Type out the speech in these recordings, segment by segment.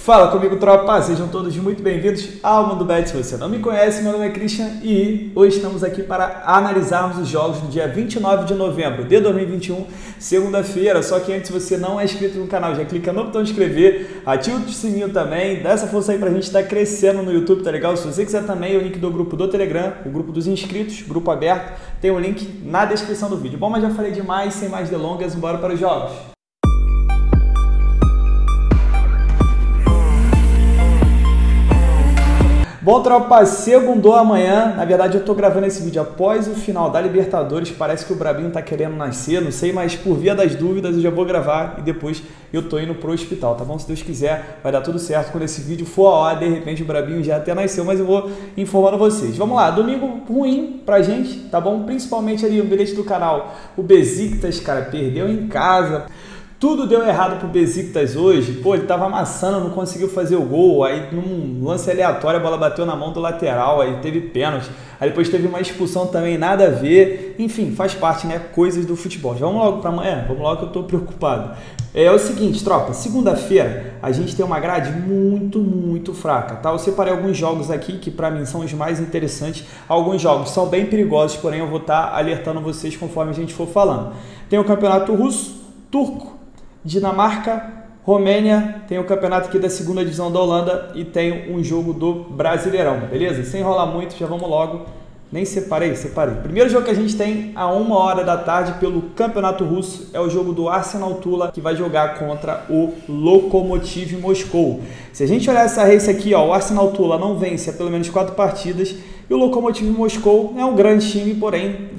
Fala comigo, tropa! Sejam todos muito bem-vindos ao Mundo Bet. Se você não me conhece, meu nome é Christian e hoje estamos aqui para analisarmos os jogos do dia 29 de novembro de 2021, segunda-feira. Só que antes, se você não é inscrito no canal, já clica no botão de inscrever, ativa o sininho também, dá essa força aí pra gente estar crescendo no YouTube, tá legal? Se você quiser também, o link do grupo do Telegram, o grupo dos inscritos, grupo aberto, tem o link na descrição do vídeo. Bom, mas já falei demais, sem mais delongas, bora para os jogos. Bom, tropa, segundou amanhã. Na verdade, eu tô gravando esse vídeo após o final da Libertadores. Parece que o Brabinho tá querendo nascer, não sei, mas por via das dúvidas eu já vou gravar e depois eu tô indo pro hospital, tá bom? Se Deus quiser, vai dar tudo certo. Quando esse vídeo for ao ar, de repente o Brabinho já até nasceu, mas eu vou informando vocês. Vamos lá, domingo ruim pra gente, tá bom? Principalmente ali o bilhete do canal. O Besiktas, cara, perdeu em casa. Tudo deu errado pro Besiktas hoje. Pô, ele tava amassando, não conseguiu fazer o gol. Aí, num lance aleatório, a bola bateu na mão do lateral. Aí teve pênalti. Aí depois teve uma expulsão também, nada a ver. Enfim, faz parte, né? Coisas do futebol. Vamos logo pra amanhã. Vamos logo que eu tô preocupado. É o seguinte, tropa. Segunda-feira, a gente tem uma grade muito fraca, tá? Eu separei alguns jogos aqui que pra mim são os mais interessantes. Alguns jogos são bem perigosos, porém eu vou estar alertando vocês conforme a gente for falando. Tem o Campeonato Russo, Turco, Dinamarca, Romênia, tem o campeonato aqui da segunda divisão da Holanda e tem um jogo do Brasileirão, beleza? Sem enrolar muito, já vamos logo. Nem separei. Primeiro jogo que a gente tem a 1h da tarde pelo Campeonato Russo é o jogo do Arsenal Tula, que vai jogar contra o Lokomotiv Moscou. Se a gente olhar essa race aqui, ó, o Arsenal Tula não vence há pelo menos 4 partidas e o Lokomotiv Moscou é um grande time, porém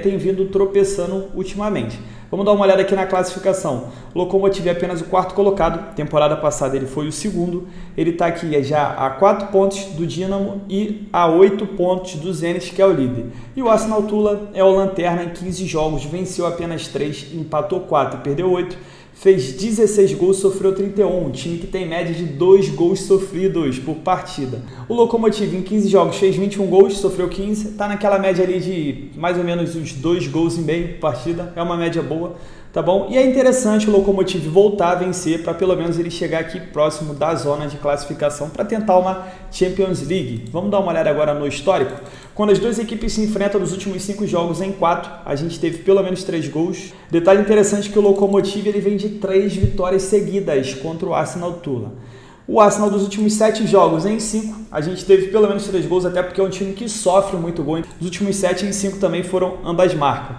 tem vindo tropeçando ultimamente. Vamos dar uma olhada aqui na classificação. O Lokomotiv é apenas o 4º colocado. Temporada passada ele foi o 2º. Ele está aqui já a 4 pontos do Dinamo e a 8 pontos do Zenit, que é o líder. E o Arsenal Tula é o lanterna em 15 jogos. Venceu apenas 3, empatou 4 e perdeu 8. Fez 16 gols, sofreu 31. Um time que tem média de 2 gols sofridos por partida. O Lokomotiv em 15 jogos fez 21 gols, sofreu 15. Está naquela média ali de mais ou menos uns 2 gols e meio por partida. É uma média boa, tá bom? E é interessante o Lokomotiv voltar a vencer para pelo menos ele chegar aqui próximo da zona de classificação para tentar uma Champions League. Vamos dar uma olhada agora no histórico. Quando as duas equipes se enfrentam nos últimos 5 jogos em 4, a gente teve pelo menos 3 gols. Detalhe interessante que o Lokomotiv ele vem de 3 vitórias seguidas contra o Arsenal Tula. O Arsenal dos últimos 7 jogos em 5, a gente teve pelo menos 3 gols, até porque é um time que sofre muito gol. Os últimos 7 em 5 também foram ambas marcas.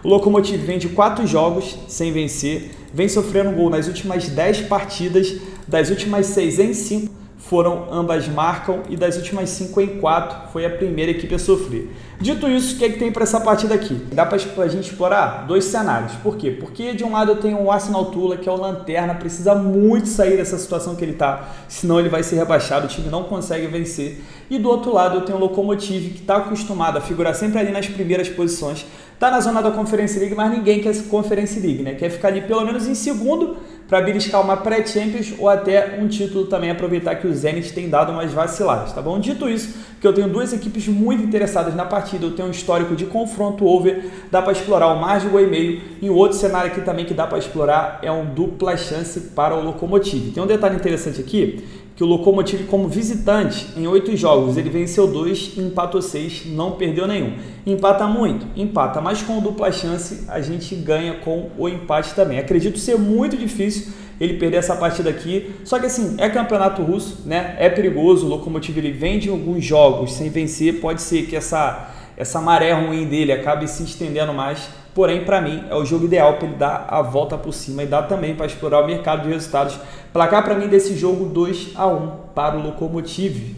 O Lokomotiv vem de 4 jogos sem vencer, vem sofrendo gol nas últimas 10 partidas, das últimas 6 em 5 foram ambas marcam e das últimas 5 em 4 foi a primeira equipe a sofrer. Dito isso, o que é que tem para essa partida aqui? Dá para a gente explorar 2 cenários. Por quê? Porque de um lado eu tenho o Arsenal Tula, que é o lanterna, precisa muito sair dessa situação que ele está, senão ele vai ser rebaixado, o time não consegue vencer. E do outro lado eu tenho o Lokomotiv, que está acostumado a figurar sempre ali nas primeiras posições, está na zona da Conference League, mas ninguém quer Conference League, né? Quer ficar ali pelo menos em segundo para beliscar uma pré-Champions ou até um título também, aproveitar que o Zenit tem dado umas vaciladas, tá bom? Dito isso, que eu tenho 2 equipes muito interessadas na partida, eu tenho um histórico de confronto over, dá para explorar o mais de gol e meio, e o outro cenário aqui também que dá para explorar é um dupla chance para o Lokomotiv. Tem um detalhe interessante aqui, que o Lokomotiv como visitante, em 8 jogos, ele venceu 2 e empatou 6, não perdeu nenhum. Empata muito? Empata, mas com dupla chance a gente ganha com o empate também. Acredito ser muito difícil ele perder essa partida aqui, só que assim, é campeonato russo, né? É perigoso, o Lokomotiv ele vem de alguns jogos sem vencer, pode ser que essa maré ruim dele acabe se estendendo mais, porém para mim é o jogo ideal para ele dar a volta por cima e dá também para explorar o mercado de resultados. Placar para mim desse jogo 2-1 para o Lokomotiv.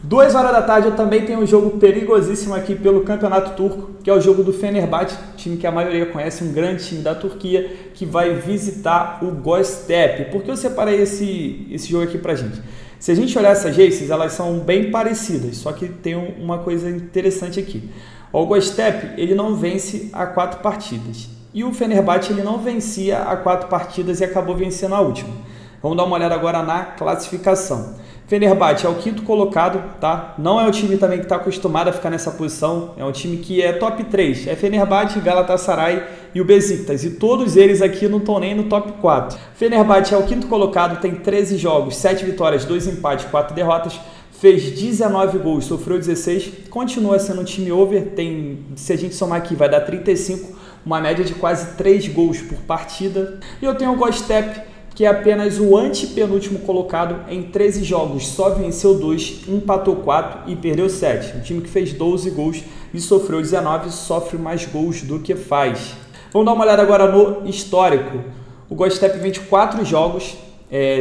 2h da tarde eu também tenho um jogo perigosíssimo aqui pelo Campeonato Turco, que é o jogo do Fenerbahçe, time que a maioria conhece, um grande time da Turquia, que vai visitar o Göztepe. Por que eu separei esse jogo aqui pra gente? Se a gente olhar essas races, elas são bem parecidas, só que tem uma coisa interessante aqui. O Göztepe, ele não vence há 4 partidas. E o Fenerbahçe, ele não vencia há 4 partidas e acabou vencendo a última. Vamos dar uma olhada agora na classificação. Fenerbahçe é o 5º colocado, tá? Não é o time também que está acostumado a ficar nessa posição, é um time que é top 3. É Fenerbahçe, Galatasaray e o Besiktas, e todos eles aqui não estão nem no top 4. Fenerbahçe é o quinto colocado, tem 13 jogos, 7 vitórias, 2 empates, 4 derrotas, fez 19 gols, sofreu 16, continua sendo um time over, se a gente somar aqui vai dar 35, uma média de quase 3 gols por partida. E eu tenho o Godstep, que é apenas o antepenúltimo colocado em 13 jogos, só venceu 2, empatou 4 e perdeu 7. Um time que fez 12 gols e sofreu 19, sofre mais gols do que faz. Vamos dar uma olhada agora no histórico. O Godstep vem de 4 jogos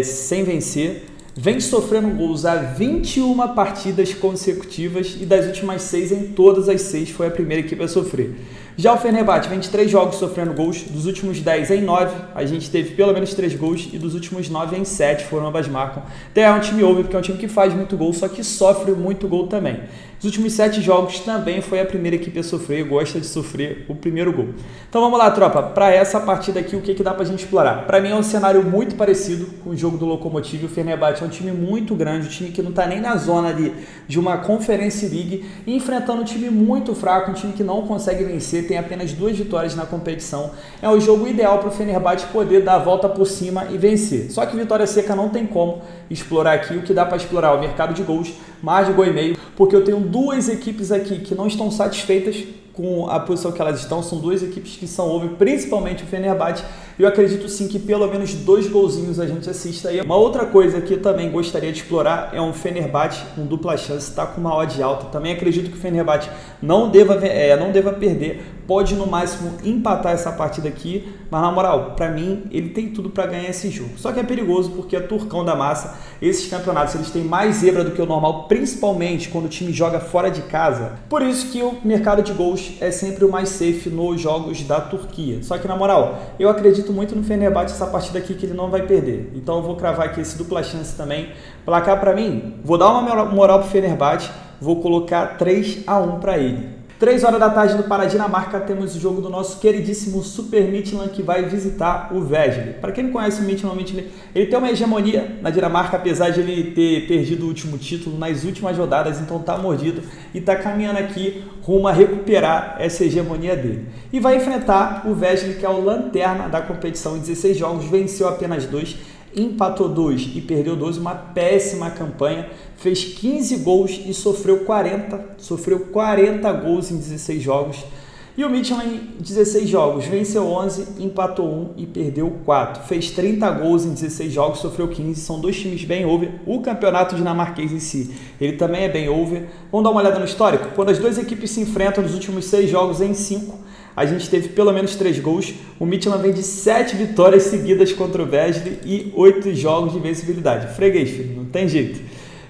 sem vencer, vem sofrendo gols há 21 partidas consecutivas e das últimas 6, em todas as 6 foi a primeira equipe a sofrer. Já o Fenerbahçe vem de 3 jogos sofrendo gols, dos últimos 10 em 9, a gente teve pelo menos 3 gols e dos últimos 9 em 7 foram ambas marcam. Então é um time over, porque é um time que faz muito gol, só que sofre muito gol também. Os últimos 7 jogos também foi a primeira equipe a sofrer, gosta de sofrer o primeiro gol. Então vamos lá, tropa, para essa partida aqui, o que dá pra gente explorar? Para mim é um cenário muito parecido com o jogo do Lokomotiv. O Fenerbahçe é um time muito grande, um time que não tá nem na zona ali de uma Conference League, enfrentando um time muito fraco, um time que não consegue vencer, tem apenas 2 vitórias na competição. É o jogo ideal para o Fenerbahçe poder dar a volta por cima e vencer. Só que vitória seca não tem como explorar aqui. O que dá para explorar é o mercado de gols, mais de gol e meio, porque eu tenho 2 equipes aqui que não estão satisfeitas com a posição que elas estão. São 2 equipes que são over, principalmente o Fenerbahçe. Eu acredito sim que pelo menos 2 golzinhos a gente assista aí. Uma outra coisa que eu também gostaria de explorar é um Fenerbahçe com dupla chance, está com uma odd alta. Também acredito que o Fenerbahçe não deva perder, pode no máximo empatar essa partida aqui, mas na moral, para mim, ele tem tudo para ganhar esse jogo. Só que é perigoso porque é turcão da massa. Esses campeonatos, eles têm mais zebra do que o normal, principalmente quando o time joga fora de casa. Por isso que o mercado de gols é sempre o mais safe nos jogos da Turquia. Só que na moral, eu acredito muito no Fenerbahçe essa partida aqui que ele não vai perder. Então eu vou cravar aqui esse dupla chance também. Placar para mim, vou dar uma moral pro Fenerbahçe, vou colocar 3-1 para ele. 3 horas da tarde no Pará, Dinamarca, temos o jogo do nosso queridíssimo Super Midtjylland, que vai visitar o Vejle. Para quem não conhece o Midtjylland, ele tem uma hegemonia na Dinamarca, apesar de ele ter perdido o último título nas últimas rodadas, então tá mordido e tá caminhando aqui rumo a recuperar essa hegemonia dele. E vai enfrentar o Vejle, que é o lanterna da competição, em 16 jogos, venceu apenas 2, empatou 2 e perdeu 12, uma péssima campanha, fez 15 gols e sofreu 40 gols em 16 jogos. E o Midtjylland em 16 jogos, venceu 11, empatou 1 e perdeu 4. Fez 30 gols em 16 jogos, sofreu 15, são 2 times bem over. O campeonato dinamarquês em si, ele também é bem over. Vamos dar uma olhada no histórico? Quando as 2 equipes se enfrentam nos últimos 6 jogos, em 5, a gente teve pelo menos 3 gols. O Midtjylland vem de 7 vitórias seguidas contra o Vejle e 8 jogos de invencibilidade. Freguês, filho, não tem jeito.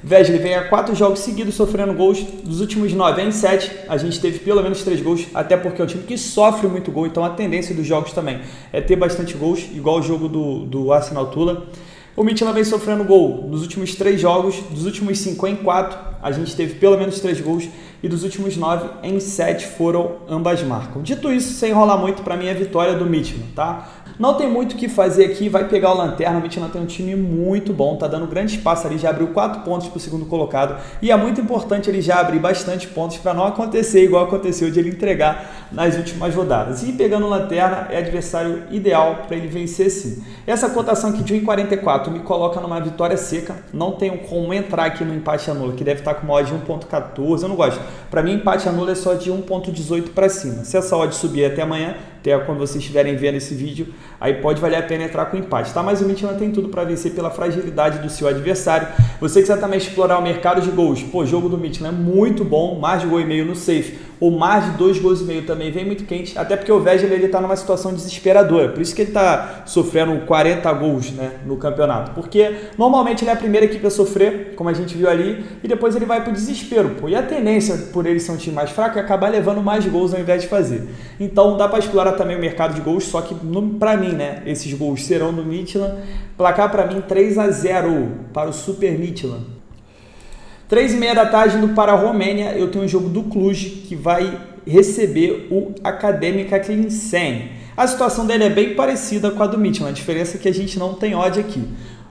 Vejle vem a 4 jogos seguidos sofrendo gols. Dos últimos 9 em 7, a gente teve pelo menos 3 gols, até porque é um time que sofre muito gol, então a tendência dos jogos também é ter bastante gols, igual o jogo do Arsenal Tula. O Midtjylland vem sofrendo gol nos últimos 3 jogos, dos últimos 5 em 4, a gente teve pelo menos 3 gols, e dos últimos 9 em 7 foram ambas marcam. Dito isso, sem enrolar muito, para mim é vitória do Midtjylland, tá? Não tem muito o que fazer aqui, vai pegar o Lanterna. O Midtjylland tem um time muito bom, tá dando grande espaço ali, já abriu 4 pontos para o segundo colocado, e é muito importante ele já abrir bastante pontos para não acontecer igual aconteceu de ele entregar nas últimas rodadas. E pegando o Lanterna é adversário ideal para ele vencer sim. Essa cotação aqui de 1,44 me coloca numa vitória seca, não tenho como entrar aqui no empate anula, que deve estar com uma odd de 1,14, eu não gosto. Para mim, empate anula é só de 1,18 para cima. Se essa odd subir até amanhã, até quando vocês estiverem vendo esse vídeo, aí pode valer a pena entrar com empate, tá? Mas o Midtjylland tem tudo para vencer pela fragilidade do seu adversário. Você quiser também explorar o mercado de gols, pô, o jogo do Midtjylland é muito bom, mais de gol e meio no safe, ou mais de 2 gols e meio também vem muito quente, até porque o Vejle ele tá numa situação desesperadora, por isso que ele tá sofrendo 40 gols, né, no campeonato, porque normalmente ele é a primeira equipe a sofrer, como a gente viu ali, e depois ele vai pro desespero, pô, e a tendência por ele ser um time mais fraco é acabar levando mais gols ao invés de fazer. Então dá para explorar também o mercado de gols, só que para mim, né, esses gols serão do Midtjylland. Placar para mim 3-0 para o Super Midtjylland. 3h30 da tarde no Pará, Romênia, eu tenho um jogo do Cluj que vai receber o Academica Clinsen. A situação dele é bem parecida com a do Midtjylland, a diferença é que a gente não tem odd aqui.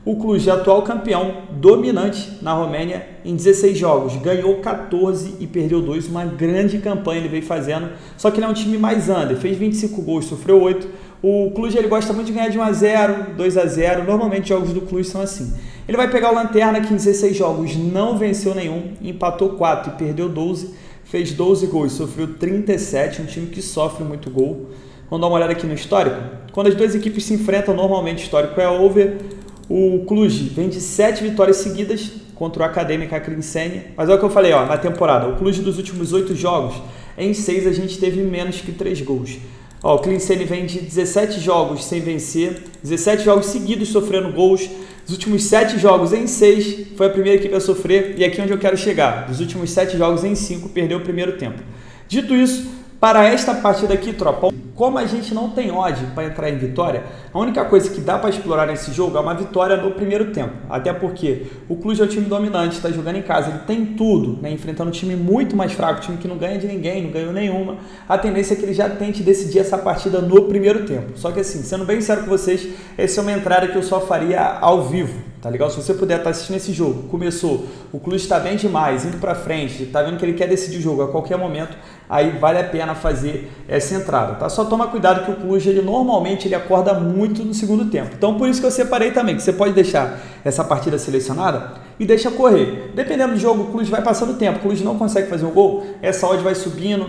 O Cluj é atual campeão, dominante na Romênia em 16 jogos, ganhou 14 e perdeu 2, uma grande campanha ele veio fazendo, só que ele é um time mais under, fez 25 gols, sofreu 8. O Cluj ele gosta muito de ganhar de 1 a 0, 2 a 0, normalmente jogos do Cluj são assim. Ele vai pegar o Lanterna que em 16 jogos não venceu nenhum, empatou 4 e perdeu 12, fez 12 gols, sofreu 37, um time que sofre muito gol. Vamos dar uma olhada aqui no histórico. Quando as duas equipes se enfrentam, normalmente o histórico é over. O Cluj vem de 7 vitórias seguidas contra o Acadêmica Clincene. Mas olha o que eu falei, ó, na temporada. O Cluj dos últimos 8 jogos, em 6 a gente teve menos que 3 gols. Ó, o Clincene vem de 17 jogos sem vencer, 17 jogos seguidos sofrendo gols. Dos últimos 7 jogos em 6 foi a primeira equipe a sofrer. E aqui é onde eu quero chegar. Dos últimos 7 jogos em 5 perdeu o primeiro tempo. Dito isso, para esta partida aqui, tropa, como a gente não tem odd para entrar em vitória, a única coisa que dá para explorar nesse jogo é uma vitória no primeiro tempo. Até porque o Cluj é o time dominante, está jogando em casa, ele tem tudo, né? Enfrentando um time muito mais fraco, um time que não ganha de ninguém, não ganhou nenhuma. A tendência é que ele já tente decidir essa partida no primeiro tempo. Só que assim, sendo bem sério com vocês, essa é uma entrada que eu só faria ao vivo. Tá legal? Se você puder estar assistindo esse jogo, começou, o Cluj está bem demais, indo para frente, tá vendo que ele quer decidir o jogo a qualquer momento, aí vale a pena fazer essa entrada, tá? Só toma cuidado que o Cluj, ele normalmente ele acorda muito no segundo tempo. Então por isso que eu separei também, que você pode deixar essa partida selecionada e deixa correr. Dependendo do jogo, o Cluj vai passando o tempo, o Cluj não consegue fazer um gol, essa odd vai subindo.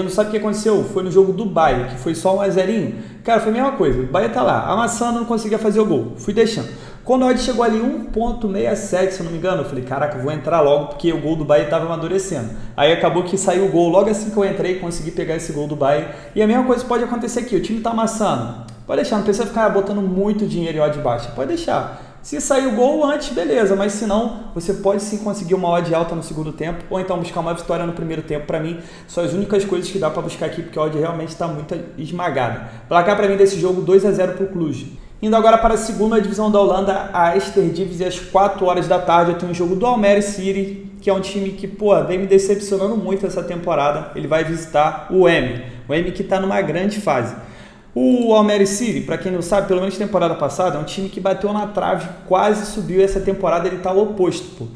Sabe o que aconteceu? Foi no jogo do Bahia, que foi só 1 a 0. Cara, foi a mesma coisa, o Bahia tá lá, amassando, não conseguia fazer o gol, fui deixando. Quando a odd chegou ali 1.67, se eu não me engano, eu falei, caraca, eu vou entrar logo porque o gol do Bahia estava amadurecendo. Aí acabou que saiu o gol, logo assim que eu entrei, consegui pegar esse gol do Bahia. E a mesma coisa pode acontecer aqui, o time está amassando. Pode deixar, não precisa ficar botando muito dinheiro em odd baixa, pode deixar. Se sair o gol antes, beleza, mas se não, você pode sim conseguir uma odd alta no segundo tempo, ou então buscar uma vitória no primeiro tempo. Para mim, são as únicas coisas que dá para buscar aqui, porque a odd realmente está muito esmagada. Placar para mim desse jogo, 2 a 0 para o Cluj. Indo agora para a segunda divisão da Holanda, a Eredivisie, às 4 horas da tarde, eu tenho um jogo do Almere City, que é um time que, vem me decepcionando muito essa temporada. Ele vai visitar o M que está numa grande fase. O Almere City, para quem não sabe, pelo menos temporada passada, é um time que bateu na trave, quase subiu, e essa temporada ele está o oposto.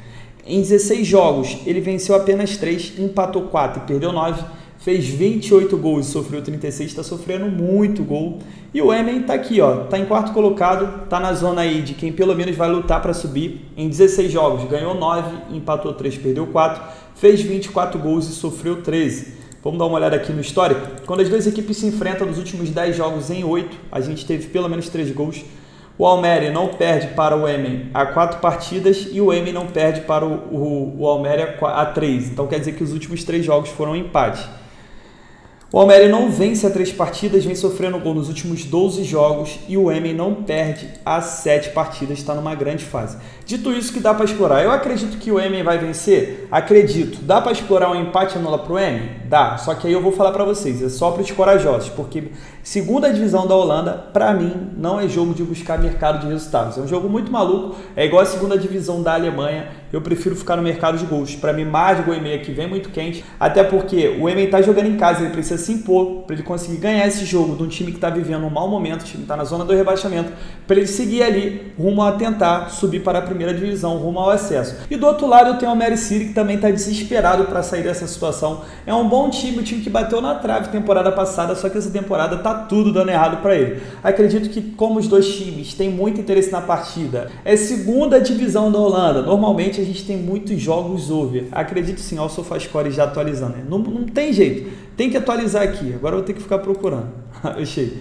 Em 16 jogos, ele venceu apenas 3, empatou 4 e perdeu 9. Fez 28 gols e sofreu 36, está sofrendo muito gol. E o Emmen está aqui, ó, está em quarto colocado, está na zona aí de quem pelo menos vai lutar para subir. Em 16 jogos, ganhou 9, empatou 3, perdeu 4, fez 24 gols e sofreu 13. Vamos dar uma olhada aqui no histórico. Quando as duas equipes se enfrentam nos últimos 10 jogos em 8, a gente teve pelo menos 3 gols. O Almere não perde para o Emmen há 4 partidas e o Emmen não perde para o Almere há 3. Então quer dizer que os últimos 3 jogos foram um empate. O Almere não vence há 3 partidas, vem sofrendo gol nos últimos 12 jogos e o Emmen não perde há 7 partidas, está numa grande fase. Dito isso, que dá para explorar. Eu acredito que o Emmen vai vencer? Acredito. Dá para explorar um empate anula para o Emmen? Dá. Só que aí eu vou falar para vocês, é só para os corajosos, porque segunda divisão da Holanda, para mim, não é jogo de buscar mercado de resultados. É um jogo muito maluco, é igual a segunda divisão da Alemanha. Eu prefiro ficar no mercado de gols. Para mim, mais de gol e meio aqui vem muito quente, até porque o Emmen está jogando em casa, ele precisa se impor para ele conseguir ganhar esse jogo de um time que está vivendo um mau momento, o time está na zona do rebaixamento, para ele seguir ali rumo a tentar subir para a primeira divisão, rumo ao acesso. E do outro lado eu tenho o Almere City, que também está desesperado para sair dessa situação. É um bom time, o time que bateu na trave temporada passada, só que essa temporada está tudo dando errado para ele. Acredito que como os dois times têm muito interesse na partida, é segunda divisão da Holanda, normalmente a gente tem muitos jogos over. Acredito sim, ao SofaScore já atualizando, né? Não tem jeito, tem que atualizar aqui, agora eu vou ter que ficar procurando. Achei.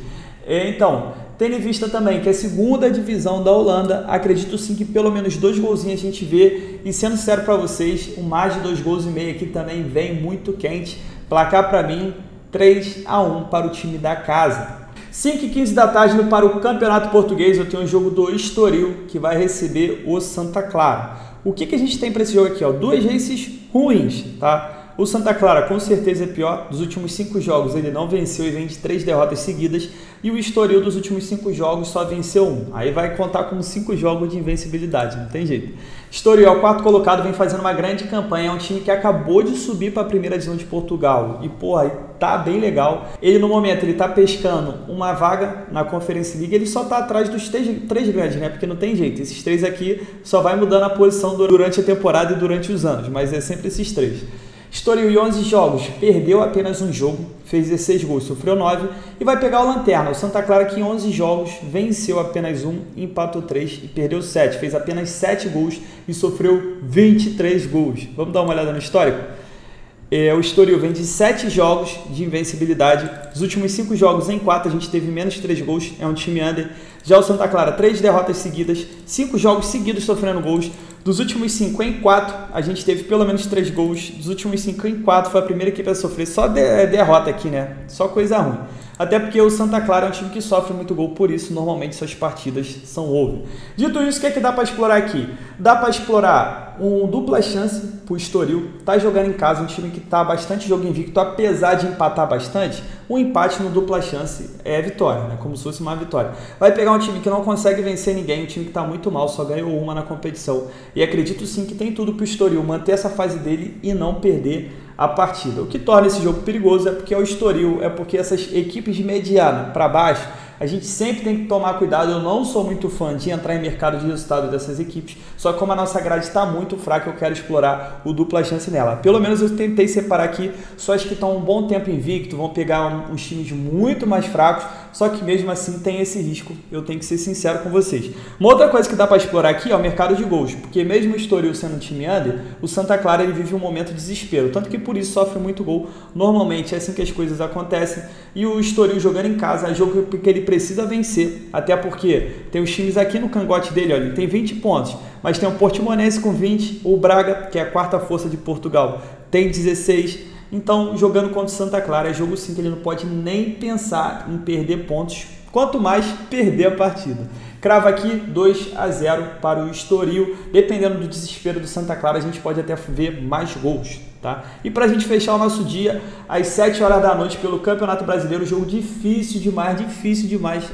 Então, tendo em vista também que é a segunda divisão da Holanda, acredito sim que pelo menos 2 golzinhos a gente vê. E sendo sério para vocês, o mais de 2 gols e meio aqui também vem muito quente. Placar para mim, 3 a 1 para o time da casa. 5h15 da tarde para o Campeonato Português, eu tenho um jogo do Estoril, que vai receber o Santa Clara. O que a gente tem para esse jogo aqui? Ó? 2 races ruins, tá? O Santa Clara com certeza é pior. Dos últimos 5 jogos ele não venceu e vem de 3 derrotas seguidas. E o Estoril dos últimos 5 jogos só venceu 1. Aí vai contar como 5 jogos de invencibilidade, não tem jeito. Estoril é o 4º colocado, vem fazendo uma grande campanha. É um time que acabou de subir para a primeira divisão de Portugal. E, porra, tá bem legal. Ele, no momento, ele tá pescando uma vaga na Conference League. Ele só tá atrás dos 3 grandes, né? Porque não tem jeito. Esses 3 aqui só vai mudando a posição durante a temporada e durante os anos. Mas é sempre esses 3. Estoril em 11 jogos, perdeu apenas um jogo, fez 16 gols, sofreu 9 e vai pegar o Lanterna. O Santa Clara que em 11 jogos venceu apenas 1, empatou 3 e perdeu 7. Fez apenas 7 gols e sofreu 23 gols. Vamos dar uma olhada no histórico? O Estoril vem de 7 jogos de invencibilidade. Os últimos 5 jogos em 4 a gente teve menos 3 gols, é um time under. Já o Santa Clara, 3 derrotas seguidas, 5 jogos seguidos sofrendo gols. Dos últimos 5 em 4, a gente teve pelo menos 3 gols. Dos últimos 5 em 4, foi a primeira equipe a sofrer. Só derrota aqui, né? Só coisa ruim. Até porque o Santa Clara é um time que sofre muito gol, por isso normalmente suas partidas são over. Dito isso, o que é que dá para explorar aqui? Dá para explorar um dupla chance pro Estoril. Tá jogando em casa, um time que tá bastante jogo invicto, apesar de empatar bastante. Um empate no dupla chance é vitória, né? Como se fosse uma vitória. Vai pegar um time que não consegue vencer ninguém, um time que tá muito mal, só ganhou uma na competição. E acredito sim que tem tudo pro Estoril manter essa fase dele e não perder a partida. O que torna esse jogo perigoso é porque é o Estoril, é porque essas equipes de mediana para baixo, a gente sempre tem que tomar cuidado. Eu não sou muito fã de entrar em mercado de resultado dessas equipes, só que como a nossa grade está muito fraca, eu quero explorar o dupla chance nela. Pelo menos eu tentei separar aqui só as que estão um bom tempo invicto, vão pegar uns times muito mais fracos, só que mesmo assim tem esse risco, eu tenho que ser sincero com vocês. Uma outra coisa que dá para explorar aqui é o mercado de gols, porque mesmo o Estoril sendo um time under, o Santa Clara ele vive um momento de desespero, tanto que por isso sofre muito gol. Normalmente é assim que as coisas acontecem, e o Estoril jogando em casa é jogo que ele precisa vencer, até porque tem os times aqui no cangote dele, olha, ele tem 20 pontos, mas tem o Portimonense com 20, o Braga, que é a 4ª força de Portugal, tem 16. Então, jogando contra o Santa Clara, é jogo sim que ele não pode nem pensar em perder pontos, quanto mais perder a partida. Crava aqui 2-0 para o Estoril. Dependendo do desespero do Santa Clara, a gente pode até ver mais gols, tá? E para a gente fechar o nosso dia, às 7 horas da noite, pelo Campeonato Brasileiro, jogo difícil demais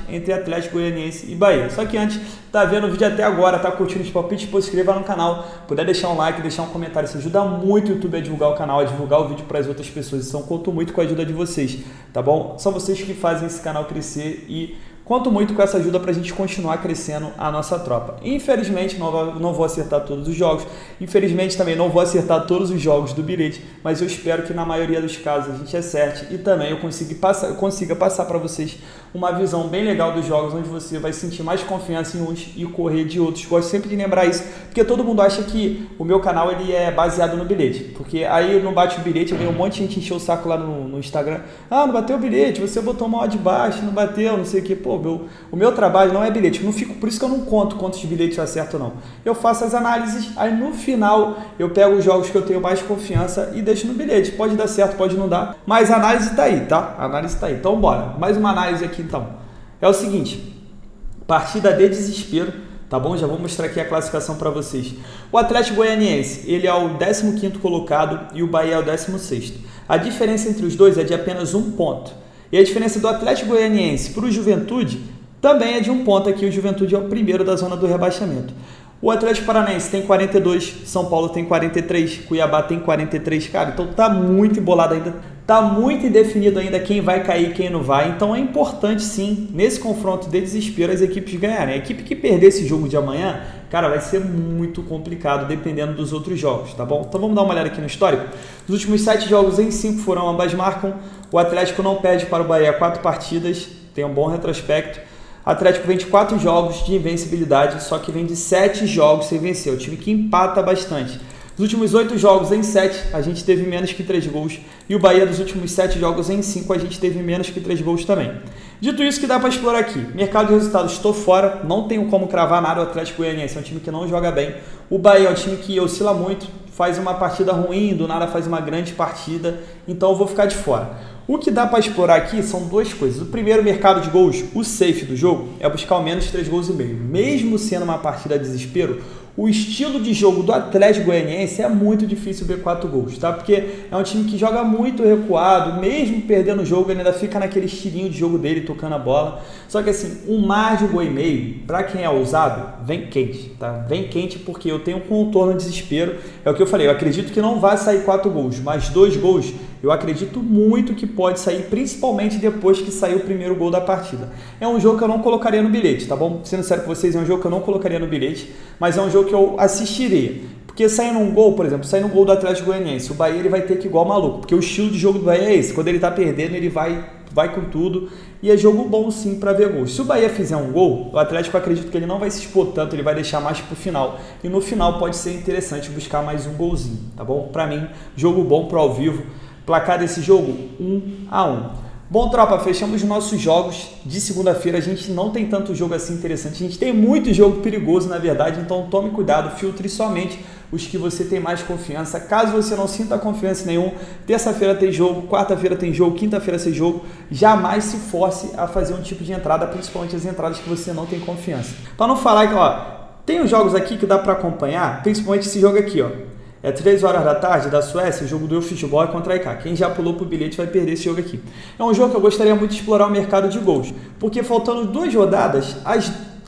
entre Atlético Goianiense e Bahia. Só que antes, tá vendo o vídeo até agora, tá curtindo os palpites, pô, se inscreva no canal, puder deixar um like, deixar um comentário, isso ajuda muito o YouTube a divulgar o canal, a divulgar o vídeo para as outras pessoas. Isso conto muito com a ajuda de vocês, tá bom? São vocês que fazem esse canal crescer e conto muito com essa ajuda para a gente continuar crescendo a nossa tropa. Infelizmente, não vou acertar todos os jogos. Infelizmente, também não vou acertar todos os jogos do bilhete. Mas eu espero que na maioria dos casos a gente acerte e também eu consiga passar para vocês uma visão bem legal dos jogos, onde você vai sentir mais confiança em uns e correr de outros. Gosto sempre de lembrar isso, porque todo mundo acha que o meu canal ele é baseado no bilhete. Porque aí não bate o bilhete, vem um monte de gente encher o saco lá no Instagram. Ah, não bateu o bilhete, você botou uma odd baixa, não bateu, não sei o que. Pô, o meu trabalho não é bilhete, não fico, por isso que eu não conto quantos bilhetes eu acerto ou não. Eu faço as análises, aí no final eu pego os jogos que eu tenho mais confiança e deixo no bilhete. Pode dar certo, pode não dar, mas a análise tá aí, tá? A análise tá aí. Então bora, mais uma análise aqui então. É o seguinte, partida de desespero, tá bom? Já vou mostrar aqui a classificação para vocês. O Atlético Goianiense, ele é o 15º colocado e o Bahia é o 16º. A diferença entre os dois é de apenas 1 ponto. E a diferença do Atlético Goianiense para o Juventude também é de 1 ponto aqui. O Juventude é o primeiro da zona do rebaixamento. O Atlético Paranaense tem 42, São Paulo tem 43, Cuiabá tem 43, cara. Então tá muito embolado ainda, tá muito indefinido ainda quem vai cair e quem não vai. Então é importante sim, nesse confronto de desespero, as equipes ganharem. A equipe que perder esse jogo de amanhã, cara, vai ser muito complicado dependendo dos outros jogos, tá bom? Então vamos dar uma olhada aqui no histórico. Os últimos 7 jogos em 5 foram ambas marcam. O Atlético não perde para o Bahia 4 partidas, tem um bom retrospecto. O Atlético vem de 4 jogos de invencibilidade, só que vem de 7 jogos sem vencer. O time que empata bastante. Nos últimos 8 jogos em 7, a gente teve menos que 3 gols. E o Bahia, dos últimos 7 jogos em 5, a gente teve menos que 3 gols também. Dito isso, que dá para explorar aqui. Mercado de resultados, estou fora. Não tenho como cravar nada. O Atlético Goianiense é um time que não joga bem. O Bahia é um time que oscila muito. Faz uma partida ruim, do nada faz uma grande partida. Então eu vou ficar de fora. O que dá para explorar aqui são duas coisas. O primeiro, mercado de gols, o safe do jogo, é buscar ao menos 3 gols e meio. Mesmo sendo uma partida a desespero, o estilo de jogo do Atlético Goianiense é muito difícil ver 4 gols, tá? Porque é um time que joga muito recuado, mesmo perdendo o jogo, ele ainda fica naquele estilinho de jogo dele, tocando a bola. Só que assim, um mar de 1,5 gol, para quem é ousado, vem quente, tá? Vem quente porque eu tenho um contorno de desespero. É o que eu falei, eu acredito que não vai sair 4 gols, mas 2 gols eu acredito muito que pode sair, principalmente depois que sair o primeiro gol da partida. É um jogo que eu não colocaria no bilhete, tá bom? Sendo sério com vocês, é um jogo que eu não colocaria no bilhete, mas é um jogo que eu assistiria. Porque saindo um gol, por exemplo, saindo um gol do Atlético Goianiense, o Bahia ele vai ter que ir igual maluco, porque o estilo de jogo do Bahia é esse, quando ele tá perdendo ele vai com tudo, e é jogo bom sim para ver gols. Se o Bahia fizer um gol, o Atlético acredito que ele não vai se expor tanto, ele vai deixar mais pro final, e no final pode ser interessante buscar mais um golzinho, tá bom? Para mim, jogo bom pro ao vivo. Placar desse jogo, 1-1. Bom, tropa, fechamos nossos jogos de segunda-feira. A gente não tem tanto jogo assim interessante. A gente tem muito jogo perigoso, na verdade. Então, tome cuidado, filtre somente os que você tem mais confiança. Caso você não sinta confiança nenhum, terça-feira tem jogo, quarta-feira tem jogo, quinta-feira tem jogo. Jamais se force a fazer um tipo de entrada, principalmente as entradas que você não tem confiança. Para não falar que, ó, tem uns jogos aqui que dá para acompanhar, principalmente esse jogo aqui, ó. É 3 horas da tarde, da Suécia, o jogo do futebol é contra a IK. Quem já pulou pro bilhete vai perder esse jogo aqui. É um jogo que eu gostaria muito de explorar o mercado de gols, porque faltando 2 rodadas,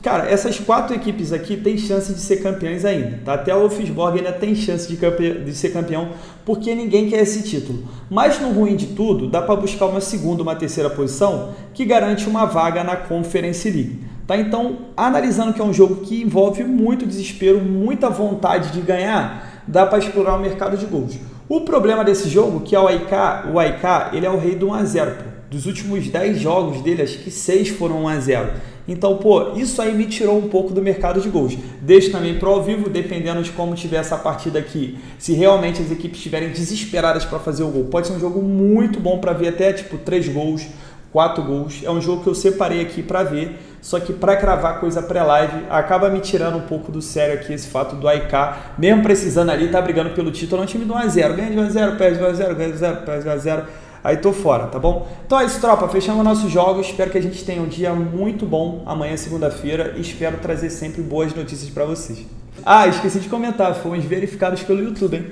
cara, essas 4 equipes aqui têm chance de ser campeões ainda, tá? Até o Wolfsburg ainda tem chance de ser campeão, porque ninguém quer esse título. Mas no ruim de tudo, dá para buscar uma segunda, uma terceira posição, que garante uma vaga na Conference League. Tá? Então, analisando que é um jogo que envolve muito desespero, muita vontade de ganhar, dá para explorar o mercado de gols. O problema desse jogo é que o AIK ele é o rei do 1-0. Pô. Dos últimos 10 jogos dele, acho que 6 foram 1-0. Então, pô, isso aí me tirou um pouco do mercado de gols. Deixo também para ao vivo, dependendo de como tiver essa partida aqui. Se realmente as equipes estiverem desesperadas para fazer o gol, pode ser um jogo muito bom para ver até tipo 3 gols, 4 gols. É um jogo que eu separei aqui para ver. Só que para cravar coisa pré-live, acaba me tirando um pouco do sério aqui esse fato do AIK, mesmo precisando ali, tá brigando pelo título, é um time do 1-0, ganha de 1-0, perde de 1-0, ganha de 1-0, perde de 1-0, aí tô fora, tá bom? Então é isso, tropa, fechamos nossos jogos, espero que a gente tenha um dia muito bom amanhã, segunda-feira, e espero trazer sempre boas notícias para vocês. Ah, esqueci de comentar, fomos verificados pelo YouTube, hein?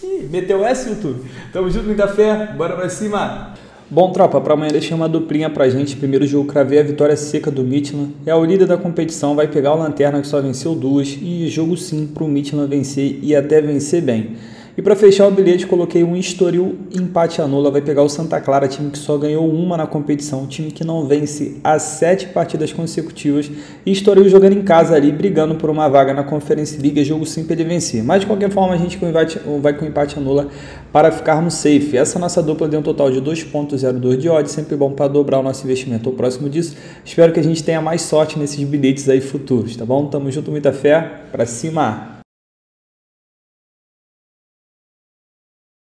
Ih, meteu essa, YouTube? Tamo junto, muita fé, bora pra cima! Bom, tropa, para amanhã deixei uma duplinha pra gente. Primeiro jogo, cravei a vitória seca do Midtjylland. É o líder da competição, vai pegar o Lanterna que só venceu 2. E jogo sim pro Midtjylland vencer e até vencer bem. E para fechar o bilhete, coloquei um Estoril empate anula, vai pegar o Santa Clara, time que só ganhou uma na competição, time que não vence há 7 partidas consecutivas, e Estoril jogando em casa ali, brigando por uma vaga na Conference League, é jogo sim para ele vencer. Mas de qualquer forma a gente vai com empate anula para ficarmos safe. Essa nossa dupla deu um total de 2.02 de odds, sempre bom para dobrar o nosso investimento ao próximo disso. Espero que a gente tenha mais sorte nesses bilhetes aí futuros, tá bom? Tamo junto, muita fé, para cima!